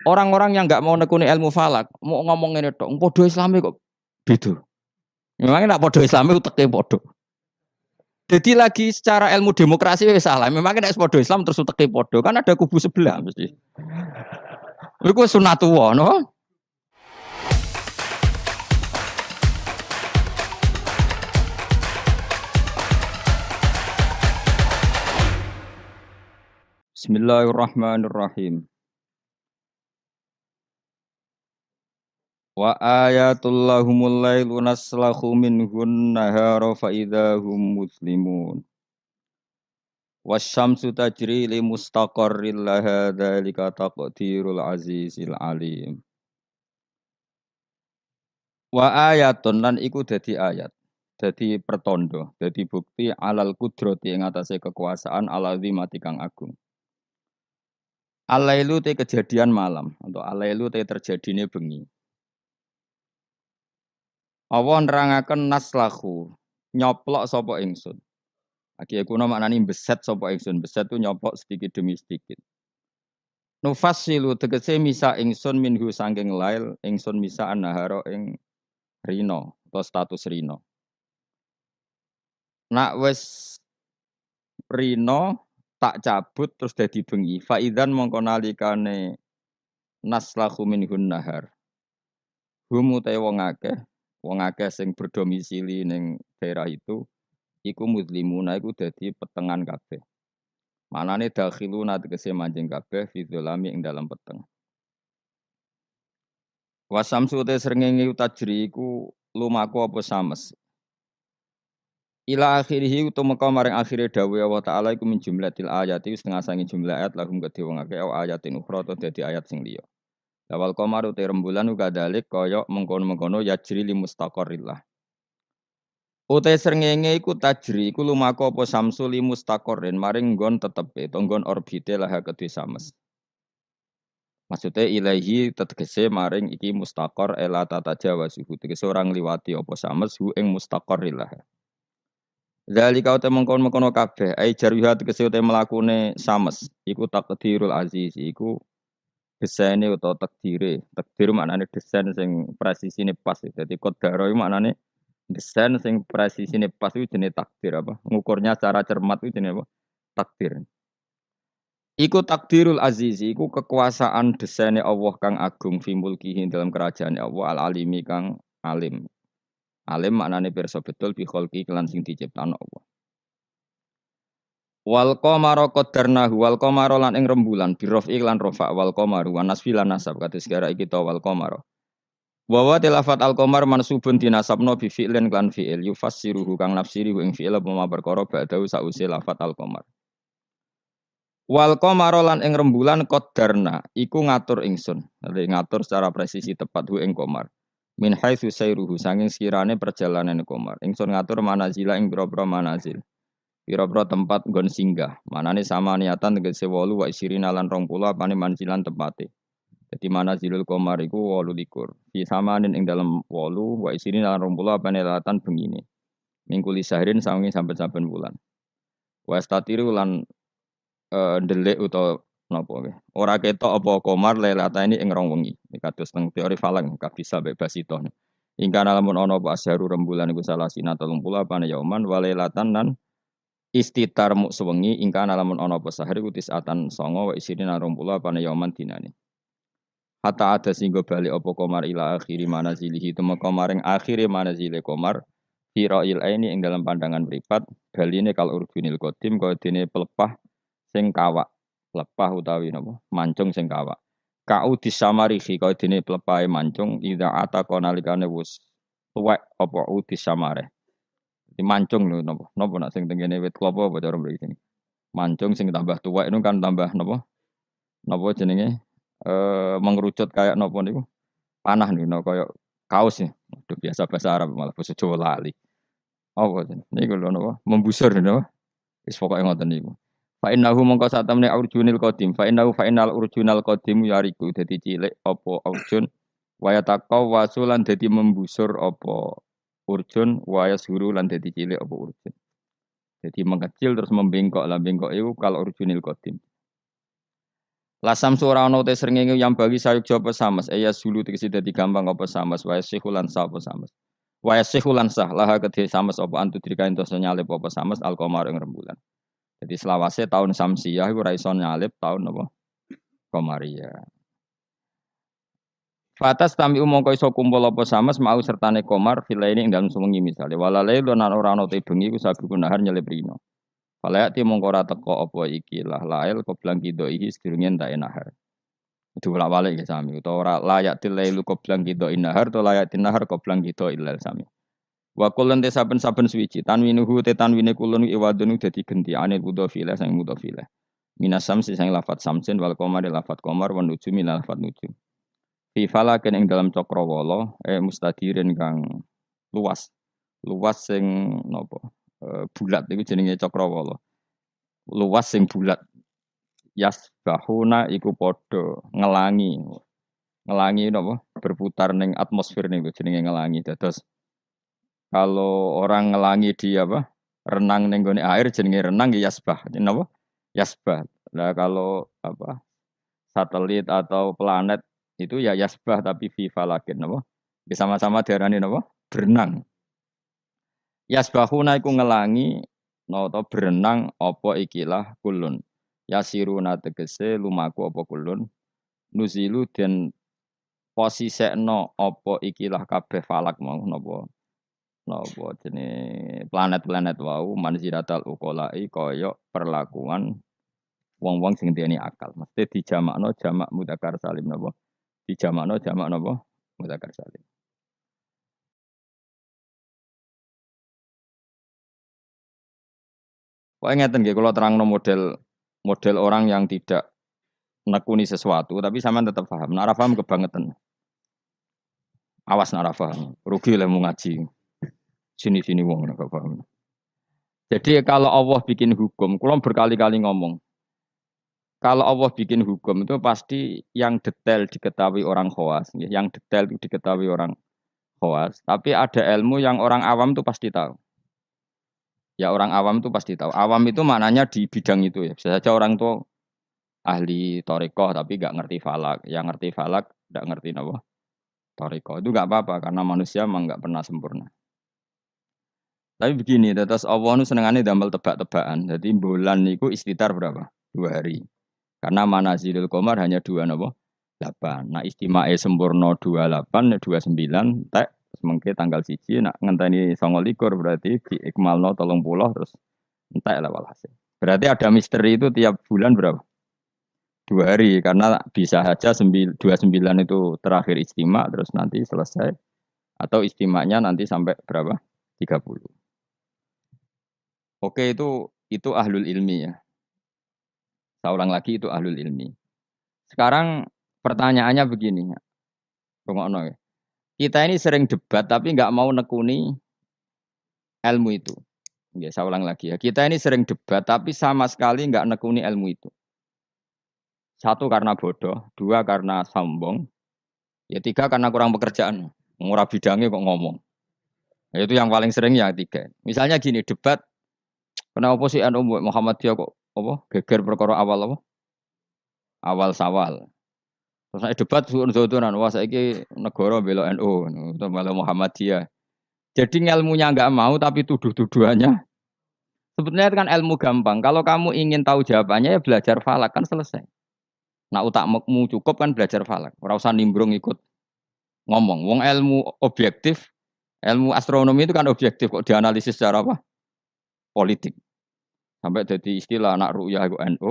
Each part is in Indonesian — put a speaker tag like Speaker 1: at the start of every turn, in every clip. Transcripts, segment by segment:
Speaker 1: Orang-orang yang enggak mau nekuni ilmu falak, mau ngomong ngene tok, padha Islame kok beda. Memangnya nak padha Islame uteke padha. Jadi lagi secara ilmu demokrasi wis salah. Memangnya nek padha Islam terus uteke padha, kan ada kubu sebelah mesti. Iku sunatullah, no? Bismillahirrahmanirrahim. Wa ayatul lahumul lailu naslahu minhun nahara fa idahum muslimun. Wasyamsu tajri li mustaqarril laha dzalika taqdirul azizil alim. Wa ayatun lan iku dadi ayat. Dadi pertondo, dadi bukti alal kudrati ing atase kekuasaan alazimati kang agung. Alailu te kejadian malam atau alailu te terjadine bengi. Allah nerangaken naslahu, nyoplok sapa ingsun. Aki kuna maknane beset sapa ingsun, beset tu nyoplok sedikit demi sedikit. Nufassilu tegese misa ingsun minhu sangking lail, ingsun misa annahara ing rino atau status rino. Nak wis rino tak cabut terus dadi bengi. Faidan mongko nalikane naslahu minhun nahar. Hum utahe wong akeh sing berdomisili ning daerah itu iku muslimuna iku dadi petengan kabeh. Manane dakhiluna tegese manjing kabeh fi dzalami ing dalam peteng. Wasamsu te srengenge tajri iku lumaku apa sames. Ila akhirih utumeka maring akhire dawuh Allah taala iku min jumlatil ayati setengah sangi jumlah ayat lahum kedhe wong akeh ayatin ukhra to dadi ayat sing liya. Lawal qamaru te rembulan uga dalik kaya mengkono-mengkono yajri li mustaqarrillah. Utai srengenge iku tajri iku lumaku apa samsu li mustaqarrin maring nggon tetepe to nggon orbite lah kedhe sames. Maksudnya ilahi tegese maring iki mustaqor ela tata jawa suhu tegese orang liwati apa sames hu ing mustaqarrillah. Zalika uta mengkon-mengkono kabeh ai jarwiha tegese uta mlakune sames iku takdirul aziz iku desaine utawa takdire. Takdir maknane desain sing presisine pas. Dadi qadara iku maknane desain sing presisine pas iku jenenge takdir apa? Ngukurnya secara cermat iku jenenge apa? Takdir. Iku takdirul aziz, iku kekuasaan desaine Allah kang agung fi mulkihi dalam kerajaan Allah al-alimi kang alim. Alim maknane pirsa betul bi kholqi kelan sing diciptakno Allah. Wal qamara qaddarnahu wal qamara lan ing rembulan bi rafi lan rafa wal qamaru wa nasfi lan nasab kados gara iki ta wal qamara. Wa wa tilafat al qamar mansubun dinasabno bi fi'lin lan fi'il yufassiruhu kang nafsiri ing fi'il apa perkara ba'dahu sause lafat al qamar. Wal qamara lan ing rembulan qaddarna iku ngatur ingsun. Dadi ngatur secara presisi tepat ing qamar. Min haitsu sayruhu sanging sekirane perjalanan qamar. Ingsun ngatur manazila ing boro-boro manazil. Pira-pira tempat nggon singgah. Manane sama niatan tegese 8 wa isirina lan 20 apane manzilan tempate. Dadi manazilul qamar iku 28. Di samanin ing dalem 8 wa isirina lan 20 apane latan bengine. Mingkuli sahrin sawengi saben-saben bulan. Wa statiru lan ndelik utawa napa nggih. Ora ketok apa qamar lailata ini ing rong wengi. Iki kados teng teori falak kabisa mbek basito. Ingkana lamun ana apa asharu rembulan iku salah sina 30 apane yauman wa lailatan lan istitar muk sewengi ingkana lamun ana apa sahari ku tisatan 9 wa isirina 20 apane yauman dinane. Hatta ada singgo bali apa qamar ila akhiri manazilihi temeka maring akhire manazile qamar fira'il aini ing dalam pandangan mripat baline kal urjunil qadim kaya dene pelepah sing kawak. Pelepah utawi napa? Mancung sing kawak. Ka'u disamarihi kaya dene pelepahe mancung idza ataqa nalikane wis tuwek apa udisamare. Di mancung lho napa? Napa nak sing tengene wit klapa apa cara mriki sini. Mancung sing tambah tuwek itu kan tambah napa? Napa jenenge? Mengerucut kayak napa niku? Panah niku no, kaya kaos ya. Waduh biasa bahasa Arab malah basa Jawa lali. Apa jenenge? Niku lho napa? Membusur napa? Wis pokoke ngoten niku. Fa innahu mongko satamne urjunil qadim. Fa innal urjunal qadim yariku dadi cilik apa urjun wa yataqaw wasulan dadi membusur apa urjun wa yashuru lan dadi cilik apa urjun. Jadi mengecil terus membengkok lah bengkok itu kalau urjunil qadim. Lasam sura ana te srengenge yang bagi sayuk japa samas ya sulu tegese dadi gampang apa samas wa sihulan sa apa samas. Wa sihulan sah laha kedhe samas apa antu dirika entos nyalip apa samas alqamar ing rembulan. Jadi selawase tahun Samsiyah iku ora iso nyalip tahun apa Qamariyah. Fatas tami mongko iso kumpul apa samas mau sertane komar filaini ing dalem sewengi misale walale lan ora ana te bengi ku sabi kunahar nyelip rino. Falayati mongko ora teko apa iki lah lail koblang kido iki sedurunge entek nahar. Itu bolak-balik ya sami utawa ora layak tilailu koblang kido nahar to layak tinahar koblang kido ilal sami. Wa kulun te saben-saben suwiji tanwinuhu te tanwine kulun iwadun dadi genti anil mudhofile sang mudhofile. Minas samsi sang lafat samsin wal qamari lafat qamar wan nujumi lafat nujum. Fi falakin ing dalam cakrawala mustadirin kang luas. Luas sing napa? Bulat iku jenenge cakrawala. Luas sing bulat. Yasbahuna iku padha ngelangi. Ngelangi napa? Berputar ning atmosfer niku jenenge ngelangi. Dados kalau orang ngelangi di apa? Renang ning gone air jenenge renang ya yasbah. Napa? Yasbah. Lah kalau apa? Satelit atau planet itu ya yasbah tapi fi falakin napa? Ya sama-sama diarani napa? Berenang. Yasbahuna iku ngelangi nata berenang apa ikilah kulun. Yasiruna tegese lumaku apa kulun. Nuzilu den posisekno apa ikilah kabeh falak mau napa napa jenenge planet-planet wau manziratal uqolai kaya perlakuan wong-wong sing duweni akal. Mesti dijamakno jamak mudzakkar salim napa? Dijamakno jamak napa? Mudzakkar salim. Kok ngeten nggih kula terangno model model orang yang tidak nekuni sesuatu tapi sampean tetap paham. Nek ora paham kebangetan. Awas nek ora paham. Rugi lah mau ngaji. Sini-sini wong nek gak paham. Jadi kalau Allah bikin hukum, kula berkali-kali ngomong, kalau Allah bikin hukum itu pasti yang detail diketahui orang khawas, yang detail itu diketahui orang khawas. Tapi ada ilmu yang orang awam itu pasti tahu. Ya orang awam itu pasti tahu. Awam itu maknanya di bidang itu ya. Bisa saja orang itu ahli torikoh tapi nggak ngerti falak. Yang ngerti falak nggak ngerti apa torikoh. Itu nggak apa-apa karena manusia memang nggak pernah sempurna. Tapi begini, terus Allah itu senengannya damel tebak-tebakan. Jadi bulan itu istitar berapa? 2 hari. Karena manazilul qamar hanya 2 napa? 8. Nah istimae sempurna 28, 29, tek semengke tanggal 1, nak ngenteni 29 berarti diikmalno 30 terus entek lah walhasil. Berarti ada misteri itu tiap bulan berapa? 2 hari karena bisa saja 29 itu terakhir istimak terus nanti selesai atau istimanya nanti sampai berapa? 30. Oke itu ahlul ilmi ya. Saya ulang lagi itu ahlul ilmi. Sekarang pertanyaannya begini, rungokno ya. Kita ini sering debat tapi nggak mau nekuni ilmu itu. Ya, saya ulang lagi ya. Kita ini sering debat tapi sama sekali nggak nekuni ilmu itu. Satu karena bodoh, dua karena sombong, ya tiga karena kurang pekerjaan. Murah bidangnya kok ngomong. Ya, itu yang paling sering ya tiga. Misalnya gini debat, kenapa sih Muhammadiyah kok apa geger perkara awal apa? Awal sawal. Terus saya debat suun-suunan, wah saiki negara bela NU, atau bela Muhammadiyah. Jadi ilmunya nggak mau tapi tuduh-tuduhannya. Sebetulnya kan ilmu gampang. Kalau kamu ingin tahu jawabannya ya belajar falak kan selesai. Nah utakmu cukup kan belajar falak. Ora usah nimbrung ikut ngomong. Wong ilmu objektif, ilmu astronomi itu kan objektif kok dianalisis secara apa? Politik. Sampai jadi istilah anak ru'yah itu NU,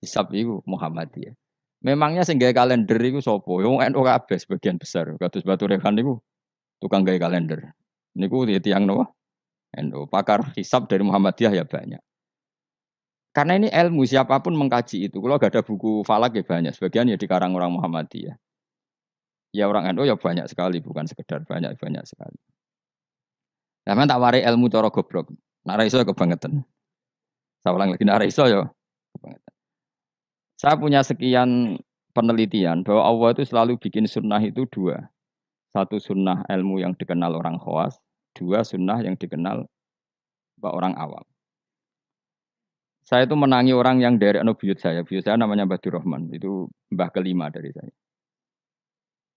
Speaker 1: hisab itu Muhammadiyah. Memangnya sing gawe kalender iku sapa? Wong NU kabeh sebagian besar. Kados Batu Rehan niku tukang gawe kalender. Niku tiyang napa? NU. Pakar hisab dari Muhammadiyah ya banyak. Karena ini ilmu siapapun mengkaji itu. Kalau gak ada buku falak ya banyak. Sebagian ya dikarang orang Muhammadiyah. Ya orang NU ya banyak sekali, bukan sekedar banyak sekali. Nah, tak wari ilmu cara goblok. Nak ra iso kebangetan. Saya ulang lagi nak ra iso ya kebangetan. Saya punya sekian penelitian bahwa Allah itu selalu bikin sunnah itu 2. Satu sunnah ilmu yang dikenal orang khawas, 2 sunnah yang dikenal orang awam. Saya itu menangi orang yang dari buyut saya. Buyut saya namanya Mbah Rahman. Itu mbah kelima dari saya.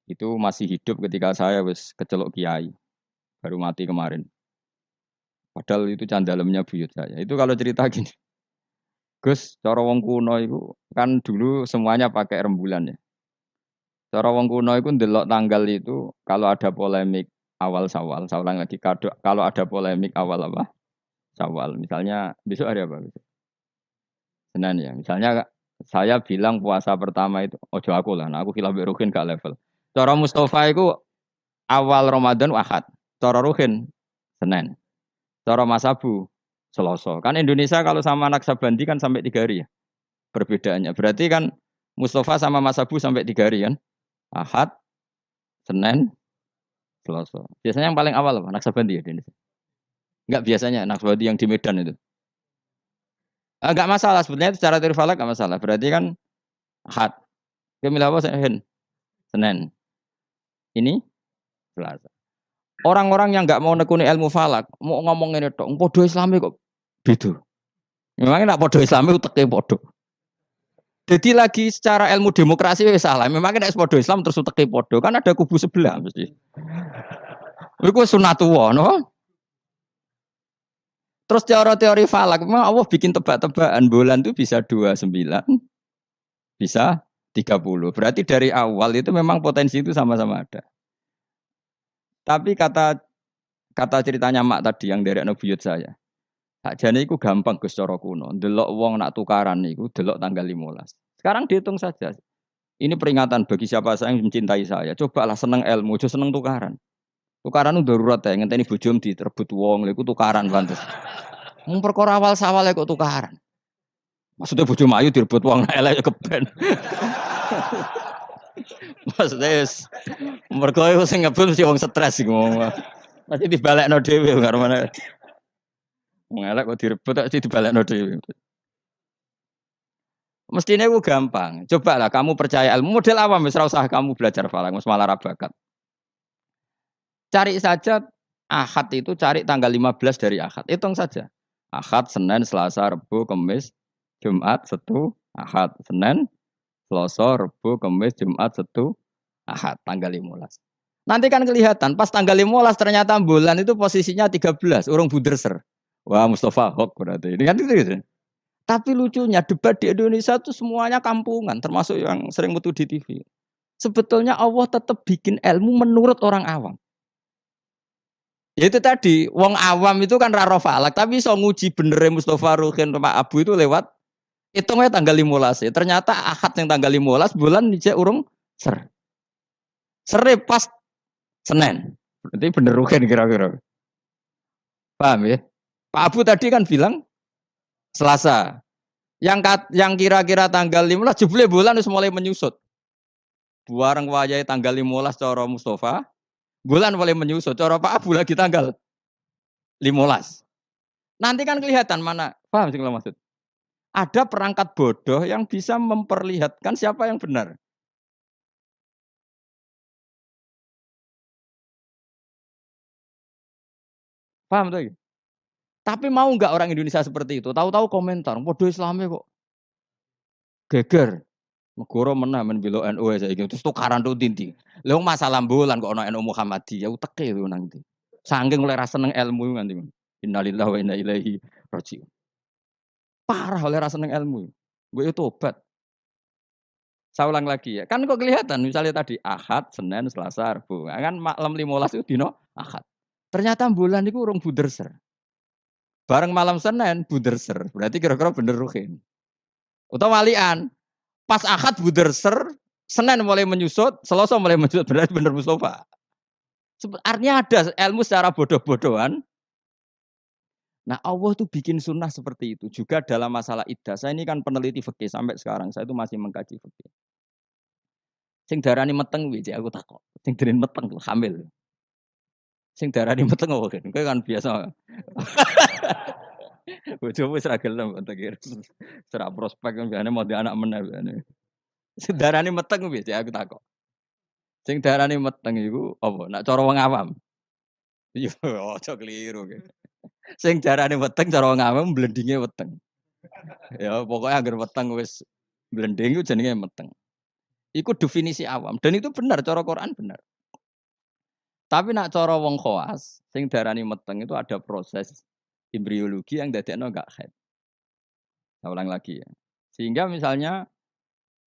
Speaker 1: Itu masih hidup ketika saya wis kecelok kiai. Baru mati kemarin. Padahal itu candalemnya buyut saya. Itu kalau cerita gini. Gus, cara wong kuno itu kan dulu semuanya pakai rembulan ya. Cara wong kuno itu ndelok tanggal itu kalau ada polemik awal Syawal, saya ulang lagi kalau ada polemik awal apa? Syawal. Misalnya besok hari apa? Besok? Senin ya. Misalnya saya bilang puasa pertama itu ojo aku lah, nah aku khilaf Ruhin gak level. Cara Mustafa itu awal Ramadan Ahad, cara Ruhin Senin, cara Mas Abu Selasa. Kan Indonesia kalau sama anak Sabandi kan sampai 3 hari ya perbedaannya. Berarti kan Mustafa sama Mas Abu sampai 3 hari kan? Ahad, Senin, Selasa. Biasanya yang paling awal apa? Anak Sabandi ya di Indonesia. Enggak biasanya anak Sabandi yang di Medan itu. Enggak masalah sebetulnya itu secara teori falak enggak masalah. Berarti kan Ahad. Dia milih apa? Senin. Ini Selasa. Orang-orang yang nggak mau nekuni ilmu falak, mau ngomong ini dong, podo Islami kok beda. Memangnya nak podo Islami uteke podo. Jadi lagi secara ilmu demokrasi ya salah. Memangnya nak podo Islam terus uteke podo, kan ada kubu sebelah mesti. Itu sunatullah, no? Terus teori falak, memang Allah bikin tebak-tebakan bulan itu bisa 29, bisa 30. Berarti dari awal itu memang potensi itu sama-sama ada. Tapi kata ceritanya mak tadi yang dari buyut saya. Sakjane iku gampang Gus cara kuno. Delok wong nak tukaran niku delok tanggal 15. Sekarang dihitung saja. Ini peringatan bagi siapa yang mencintai saya. Cobalah seneng ilmu, aja seneng tukaran. Tukaran itu darurat ya, ngenteni bojom diterbut wong, lha iku tukaran pantes. Mung perkara awal sawale kok tukaran. Maksudnya bojo ayu direbut wong elek ya keben. Maksudnya mergo sing ngebut mesti wong stres iku. Mesti dibalekno dhewe karo mana. Ngelak kok direbut tak dibalekno dhewe. Mestinya itu gampang. Coba lah kamu percaya ilmu model awam wis ora usah kamu belajar falak, wis malah ra bakat. Cari saja Ahad itu cari tanggal 15 dari Ahad. Hitung saja. Ahad, Senin, Selasa, Rabu, Kamis, Jumat, Sabtu, Ahad, Senin, Selasa, Rabu, Kamis, Jumat, Sabtu, Ahad, tanggal 15. Nanti kan kelihatan pas tanggal 15 ternyata bulan itu posisinya 13, urung buderser. Wah, Mustafa Hok berarti. Ini kan gitu. Tapi lucunya debat di Indonesia itu semuanya kampungan, termasuk yang sering mutu di TV. Sebetulnya Allah tetap bikin ilmu menurut orang awam. Ya itu tadi, wong awam itu kan raro falak, tapi so nguji bener Mustafa Ruhin Pak Abu itu lewat hitungnya tanggal 15. Ya. Ternyata Ahad yang tanggal 15 bulan dicek urung ser. Sere pas Senin. Berarti bener Ruhin kira-kira. Paham ya? Pak Abu tadi kan bilang Selasa. Yang kira-kira tanggal 15 jebule bulan wis mulai menyusut. Bareng wayahe tanggal 15 cara Mustafa, bulan mulai menyusut. Cara Pak Abu lagi tanggal 15. Nanti kan kelihatan mana. Paham sih kalau maksud? Ada perangkat bodoh yang bisa memperlihatkan siapa yang benar. Paham tuh? Tapi mau nggak orang Indonesia seperti itu? Tahu-tahu komentar, bodoh Islamnya kok geger. Negara menang men belo NU saiki terus tukaran tuh tinti. Lha masalah bulan kok ana NU Muhammadiyah uteke lho nang ndi. Saking oleh ra seneng ilmu nganti. Innalillahi wa inna ilaihi raji'un. Parah oleh ra seneng ilmu. Gue tobat. Saya ulang lagi ya. Kan kok kelihatan misalnya tadi Ahad, Senin, Selasa, Rabu. Kan malam 15 itu dino Ahad. Ternyata bulan itu urung buderser. Bareng malam Senin buderser. Berarti kira-kira bener Ruhin. Utawa walian. Pas Ahad buderser, Senin mulai menyusut, Selasa mulai menyusut. Berarti bener Mustafa. Artinya ada ilmu secara bodoh-bodohan. Nah Allah tuh bikin sunnah seperti itu. Juga dalam masalah iddah. Saya ini kan peneliti fikih sampai sekarang. Saya itu masih mengkaji fikih. Sing darani meteng wiji aku takok. Sing darani meteng tuh hamil. Sing darani meteng kok kan biasa. Bojomu wis ra gelem tak kira. Serah prospek kan biasane mau di anak meneh biasane. Sing darani meteng wiji aku takok. Sing darani meteng iku apa? Nak cara wong awam. Yo aja keliru. Sing darani meteng cara wong awam blendinge weteng. Ya pokoknya agar weteng wis blending itu jenenge meteng. Iku definisi awam dan itu benar cara Quran benar. Tapi nak cara wong khawas sing darani meteng itu ada proses embriologi yang dadekno enggak haid. Saya ulang lagi ya. Sehingga misalnya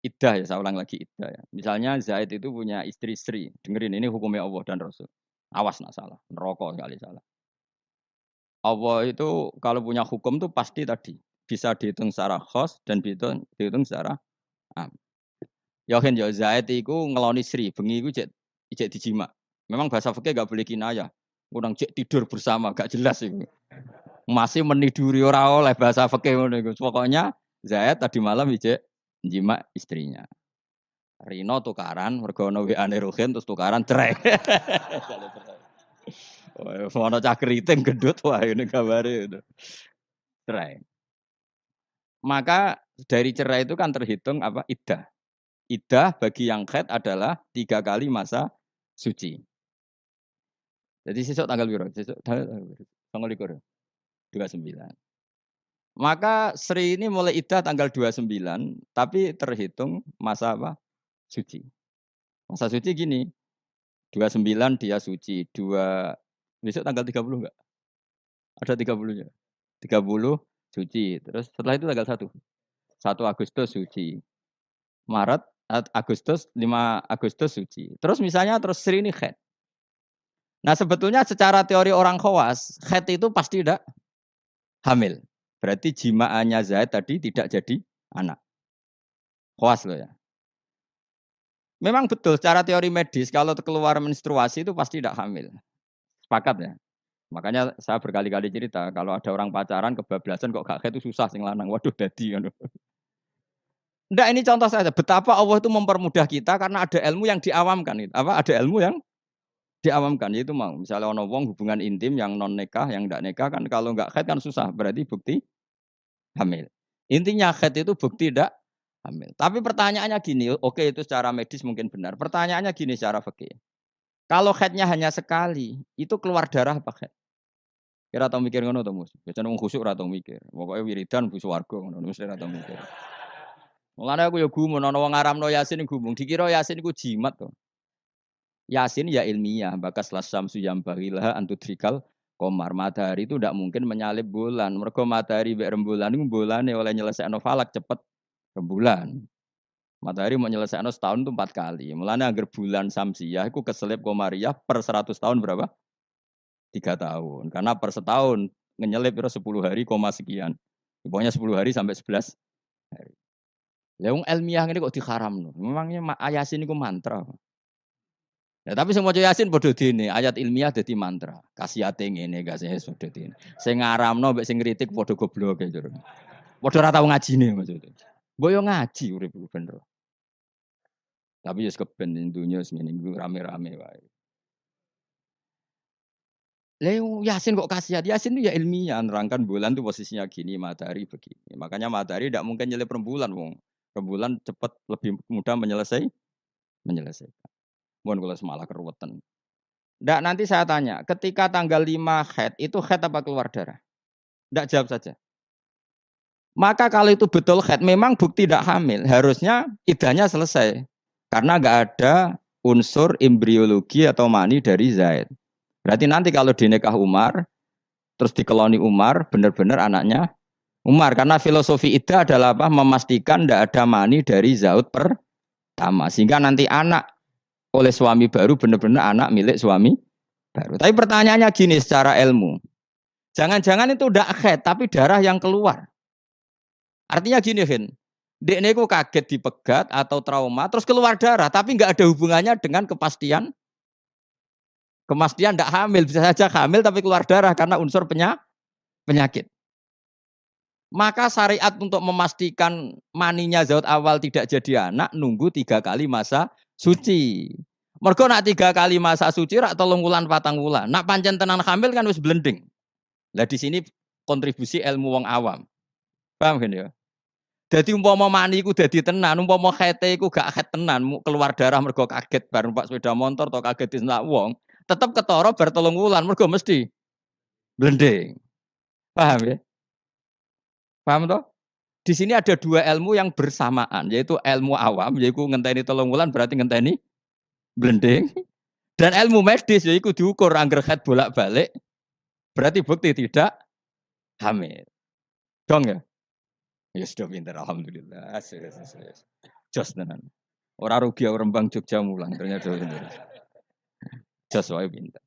Speaker 1: iddah ya, saya ulang lagi iddah ya. Misalnya Zaid itu punya istri-istri. Dengerin ini hukumnya Allah dan Rasul. Awas nak salah, neraka sekali salah. Allah itu kalau punya hukum tuh pasti tadi bisa dihitung secara khos dan dihitung secara am. Yakin ya Zaid itu ngeloni Sri, bengi itu cek dijima. Memang bahasa fikih gak boleh kinayah. Kurang cek tidur bersama, gak jelas itu. Masih meniduri ora oleh bahasa fikih ngono iku. Pokoknya Zaid tadi malam cek jima istrinya. Rino tukaran, mergo ono WA-ne Ruhin terus tukaran cerai. Wah, ono cah keriting gendut wah ini gambare itu. Cerai. Maka dari cerai itu kan terhitung apa? Iddah. Iddah bagi yang haid adalah 3 kali masa suci. Jadi sesuk tanggal piro? Sesuk tanggal 29. Maka Sri ini mulai iddah tanggal 29, tapi terhitung masa apa? Suci. Masa suci gini, 29 dia suci, besok tanggal 30 enggak? Ada 30-nya. 30 suci. Terus setelah itu tanggal 1. 1 Agustus suci. Maret, Agustus, 5 Agustus suci. Terus misalnya terus Sri ini haid. Nah sebetulnya secara teori orang khawas, haid itu pasti tidak hamil. Berarti jimaannya Zaid tadi tidak jadi anak. Khawas loh ya. Memang betul secara teori medis kalau keluar menstruasi itu pasti tidak hamil. Sepakat ya. Makanya saya berkali-kali cerita kalau ada orang pacaran kebablasan kok gak haid itu susah sing lanang. Waduh dadi ngono. Enggak, ini contoh saja betapa Allah itu mempermudah kita karena ada ilmu yang diawamkan. Apa ada ilmu yang diawamkan yaitu mau misalnya ono wong hubungan intim yang non nikah yang enggak nikah kan kalau enggak haid kan susah berarti bukti hamil. Intinya haid itu bukti tidak hamil. Tapi pertanyaannya gini, oke itu secara medis mungkin benar. Pertanyaannya gini secara fikih. Kalau haidnya hanya sekali, itu keluar darah apa haid? Kira tau mikir ngono to, Mus? Biasane wong khusuk ora tau mikir. Pokoke wiridan bu swarga ngono, mesti ora tau mikir. Mulane aku ya gumun ana wong ngaramno Yasin gumung, dikira Yasin iku jimat to. Yasin ya ilmiah, bakas lasyamsu yambaghilah antudrikal qamar. Matahari itu tidak mungkin menyalip bulan. Mergo matahari mbek rembulan iku bulane oleh nyelesaikno falak cepet rembulan. Matahari mau nyelesaikno setahun itu 4 kali. Mulane anggar bulan samsiah iku keselip qamariyah per 100 tahun berapa? 3 tahun. Karena per setahun ngenyelip 10 hari koma sekian. Pokoknya 10 hari sampai 11 hari. Lah wong ilmiah ngene kok diharamno. Memangnya Yasin iku mantra. Ya, tapi sing maca Yasin padha dene, ayat ilmiah dadi mantra. Kasihate ngene kasih padha dene. Sing ngaramno mbek sing ngritik padha gobloke jare. Padha ora tau ngajine maksudnya. Mbok yo ngaji urip bener. Tapi ya keben ning donya ngene iku rame-rame wae. Leo Yasin kok kasihat? Yasin itu ya ilmiah, nerangkan bulan tuh posisinya gini, matahari begini. Makanya matahari tidak mungkin nyelip rembulan, wong. Rembulan cepat lebih mudah menyelesaikan. Mohon kalau semalah keruwetan. Ndak nanti saya tanya, ketika tanggal 5 haid, itu haid apa keluar darah? Ndak jawab saja. Maka kalau itu betul haid, memang bukti tidak hamil. Harusnya idahnya selesai. Karena nggak ada unsur embriologi atau mani dari Zaid. Berarti nanti kalau dinikah Umar, terus dikeloni Umar, benar-benar anaknya Umar. Karena filosofi iddah adalah apa? Memastikan tidak ada mani dari Zaud pertama. Sehingga nanti anak oleh suami baru benar-benar anak milik suami baru. Tapi pertanyaannya gini secara ilmu. Jangan-jangan itu tidak haid, tapi darah yang keluar. Artinya gini, Hin. Dekne ku kaget dipegat atau trauma, terus keluar darah, tapi nggak ada hubungannya dengan kepastian tidak hamil. Bisa saja hamil tapi keluar darah karena unsur penyakit. Maka syariat untuk memastikan maninya zat awal tidak jadi anak, nunggu 3 kali masa suci. Mergo nak 3 kali masa suci rak 3 wulan 4 wulan. Nak pancen tenan hamil kan wis blending. Lah di sini kontribusi ilmu wong awam. Paham kan ya? Jadi umpama mani iku dadi tenan, umpama khete iku gak khet tenan, keluar darah mergo kaget bar numpak sepeda motor atau kaget disentak wong, tetep ketara bar 3 wulan mergo mesti blending. Paham ya? Paham toh? Di sini ada dua ilmu yang bersamaan, yaitu ilmu awam, yaitu ngenteni 3 wulan berarti ngenteni blending, dan ilmu medis yaitu diukur angger head bolak-balik, berarti bukti tidak hamil. Dong ya? Ya sudah pinter, alhamdulillah. Jos tenan. Ora rugi orang Rembang Jogja mulang ternyata pinter. Jos wae pinter.